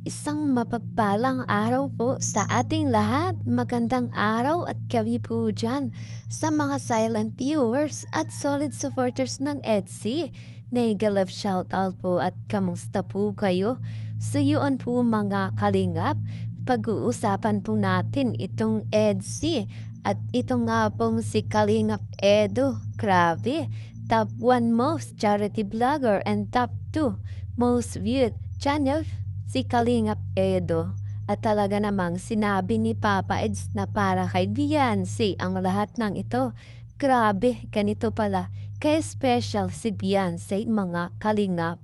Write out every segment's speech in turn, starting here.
Isang mapagpalang araw po sa ating lahat. Magandang araw at gabi po dyan sa mga silent viewers at solid supporters ng EDC. Mega love shoutout po at kamusta po kayo? So yun po mga kalingap, pag-uusapan po natin itong EDC at ito nga pong si Kalingap Edo. Grabe, top 1 most charity vlogger and top 2 most viewed channel si Kalingap Edo at talaga namang sinabi ni Papa Eds na para kay Beyonce ang lahat ng ito. Grabe, ganito pala. Kaya special si Beyonce mga Kalingap.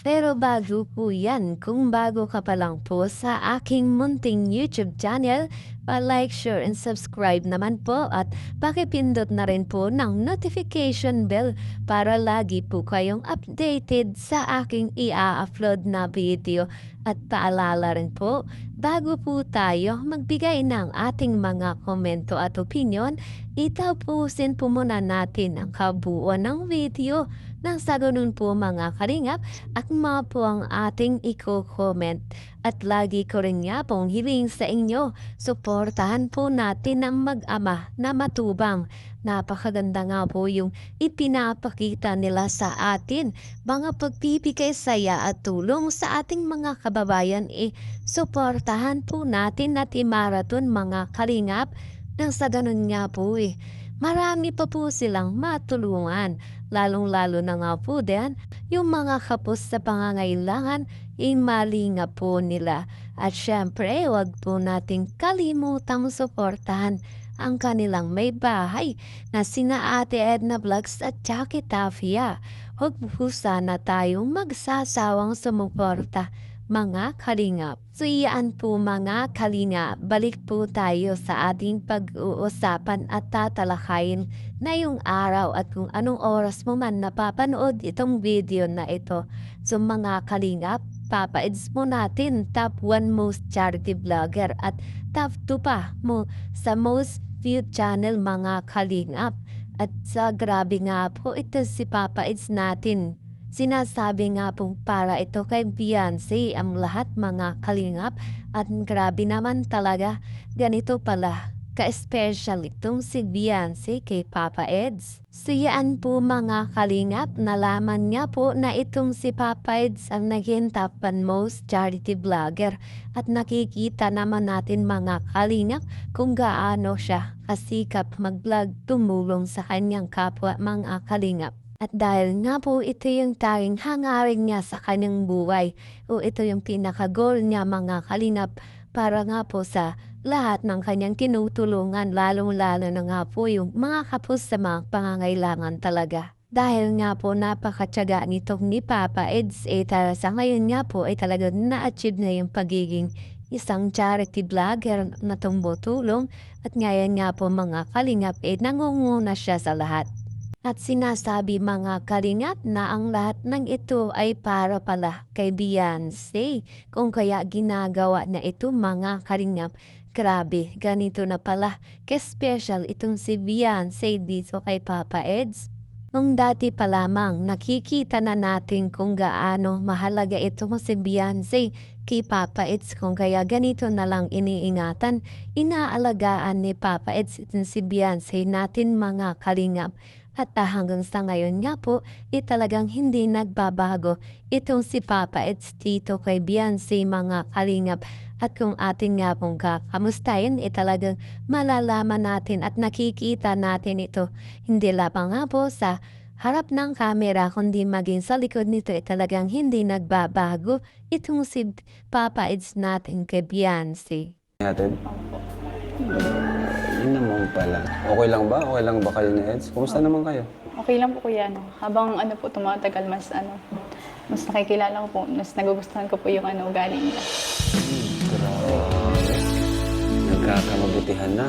Pero bago po yan, kung bago ka pa lang po sa aking munting YouTube channel, pa-like, share, and subscribe naman po at pakipindot na rin po ng notification bell para lagi po kayong updated sa aking i-upload na video. At paalala rin po, bago po tayo magbigay ng ating mga komento at opinion, itapusin po muna natin ang kabuuan ng video nang sa ganun po mga kalingap akma po ang ating i-comment. At lagi ko rin nga pong hiling sa inyo, suportahan po natin ang mag-ama na matubang. Napakaganda nga po yung ipinapakita nila sa atin. Mga pagbibigay saya at tulong sa ating mga kababayan suportahan po natin at i-marathon mga kalingap. Nang sa ganun nga po marami pa po silang matulungan. Lalong-lalo na nga po din, yung mga kapos sa pangangailangan, malinga po nila. At syempre, wag po nating kalimutang suportahan ang kanilang may bahay na sina Ate Edna Vlogs at Jackie Tafia. Huwag po sana tayong magsasawang sumuporta mga kalingap. So iyan po mga kalingap, balik po tayo sa ating pag-uusapan at tatalakayin na yung araw at kung anong oras mo man napapanood itong video na ito. So mga kalingap, papa-eds mo natin top 1 most charity vlogger at top 2 pa mo sa most viewed channel mga kalingap. At sa grabe nga po ito si papa-eds natin. Sinasabi nga pong para ito kay Beyonce ang lahat mga kalingap at grabe naman talaga ganito pala ka-special itong si Beyonce kay Papa Eds. Siyaan po mga kalingap, nalaman nga po na itong si Papa Eds ang naging top 1 most charity vlogger at nakikita naman natin mga kalingap kung gaano siya kasikap mag-vlog tumulong sa kanyang kapwa mga kalingap. At dahil nga po ito yung tanging hangarin niya sa kanyang buhay o ito yung pinaka-goal niya mga kalingap para nga po sa lahat ng kanyang tinutulungan lalong-lalo na nga po yung mga kapos sa mga pangangailangan talaga. Dahil nga po napakatyaga nitong ni Papa Eds sa ngayon nga po ay talagang na-achieve na yung pagiging isang charity vlogger na tumutulong at ngayon nga po mga kalingap nangunguna siya sa lahat. At sinasabi mga kalingap na ang lahat ng ito ay para pala kay Beyonce. Kung kaya ginagawa na ito mga kalingap, grabe, ganito na pala. Ka-special itong si Beyonce dito kay Papa Eds. Nung dati pa lamang nakikita na natin kung gaano mahalaga ito mo si Beyonce kay Papa Eds kung kaya ganito na lang iniingatan, inaalagaan ni Papa Eds itong si Beyonce natin mga kalingap. At hanggang sa ngayon nga po, talagang hindi nagbabago itong si Papa Eds dito kay Beyonce mga kalingap. At kung ating nga pong kakamustahin, talagang malalaman natin at nakikita natin ito. Hindi lamang nga po sa harap ng kamera, kundi maging sa likod nito talagang hindi nagbabago itong si Papa Eds natin kay Beyonce. Natin. Yun naman pala. Okay lang ba? Okay lang ba kayo ni Eds? Kumusta naman kayo? Okay lang po kuya, habang po tumatagal, mas nakikilala ko po, mas nagugustuhan ko po yung ugali niya. Grabe. Nagkakamabutihan na.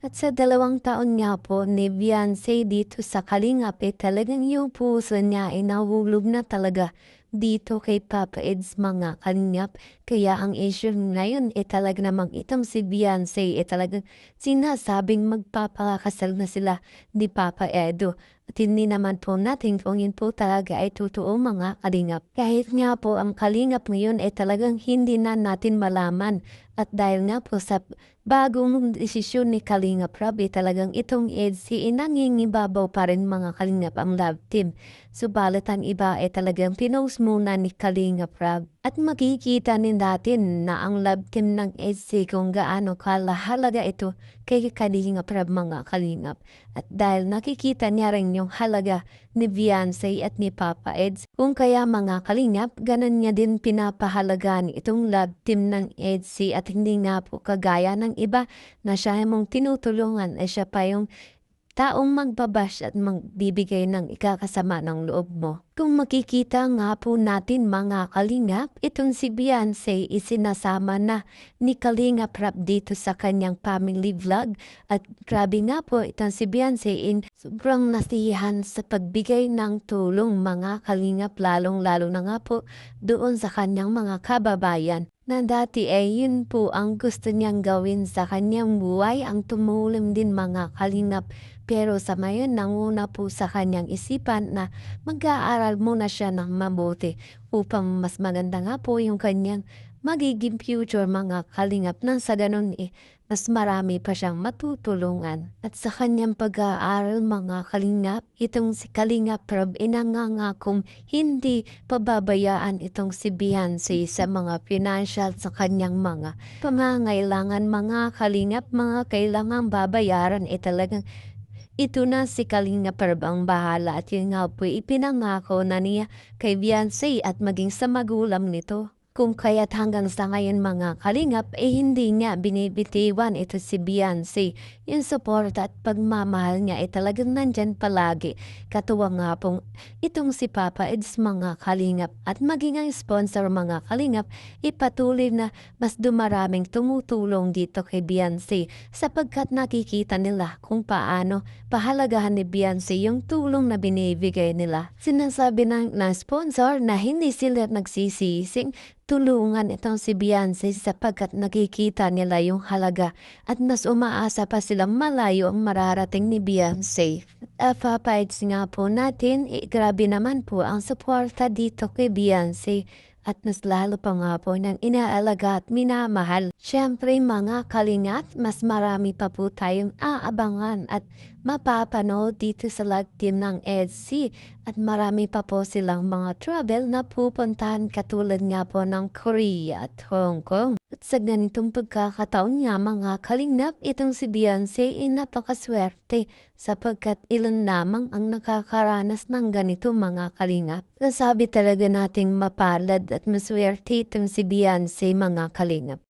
At sa 2 taon nga po ni Beyonce dito sa Kalingap talagang yung puso niya nahulog na talaga dito kay Papa Eds mga kalingap. Kaya ang issue ngayon talaga namang itong si Beyonce talagang sinasabing magpapakasal na sila ni Papa Edo. At hindi naman po natin kung yun po talaga ay totoo mga kalingap. Kahit nga po ang kalingap ngayon ay talagang hindi na natin malaman. At dahil nga po sa bagong desisyon ni Kalingap Rob, talagang itong EDC nangingibabaw pa rin mga kalingap ang love team. Subalit ang iba ay talagang pinost muna ni Kalingap Rob. At makikita din natin na ang love team ng EDC kung gaano kalahalaga ito kay Kalingap Rob mga kalingap. At dahil nakikita niya rin yung halaga ni Beyonce at ni Papa Eds, kung kaya mga kalingap, ganun niya din pinapahalagaan itong love team ng EDC at hindi nga po kagaya ng iba na siya mong tinutulungan ay siya pa yung taong magbabash at magbibigay ng ikakasama ng loob mo. Kung makikita nga po natin mga kalingap, itong si Beyonce isinasama na ni Kalingap Rob dito sa kanyang family vlog. At grabe nga po itong si Beyonce sobrang nasiyahan sa pagbigay ng tulong mga kalingap, lalong-lalo na nga po doon sa kanyang mga kababayan na dati ay yun po ang gusto niyang gawin sa kanyang buhay, ang tumulong din mga kalingap. Pero sa ngayon, nanguna po sa kanyang isipan na mag-aaral muna siya ng mabuti upang mas maganda nga po yung kanyang magiging future mga kalingap nang sa ganun mas marami pa siyang matutulungan. At sa kanyang pag-aaral mga kalingap, itong si Kalingap Rob nangangakong hindi pababayaan itong si Beyonce sa mga financial sa kanyang mga pangangailangan mga kalingap, mga kailangang babayaran talagang ito na si Kalingap Rob ang bahala at yun nga po ipinangako na niya kay Beyonce at maging sa magulang nito. Kung kaya't hanggang sa ngayon mga kalingap hindi niya binibitiwan ito si Beyonce. Yung support at pagmamahal niya talagang nandyan palagi. Katuwa nga pong itong si Papa Eds mga kalingap at maging ang sponsor mga kalingap ipatuloy na mas dumaraming tumutulong dito kay Beyonce sapagkat nakikita nila kung paano pahalagahan ni Beyonce yung tulong na binibigay nila. Sinasabi ng sponsor na hindi sila nagsisising tulungan itong si Beyonce sapagkat nakikita nila yung halaga at mas umaasa pa silang malayo ang mararating ni Beyonce. At Papa-Eds nga po natin, grabe naman po ang suporta dito kay Beyonce at mas lalo pa nga po ng inaalaga at minamahal. Siyempre mga kalingat, mas marami pa po tayong aabangan at mapapanood dito sa live team ng EDC at marami pa po silang mga travel na pupuntahan katulad nga po ng Korea at Hong Kong. At sa ganitong pagkakataon nga mga kalingap, itong si Beyonce napakaswerte sapagkat ilan lamang ang nakakaranas ng ganito mga kalingap. Nasabi talaga nating mapalad at maswerte itong si Beyonce mga kalingap.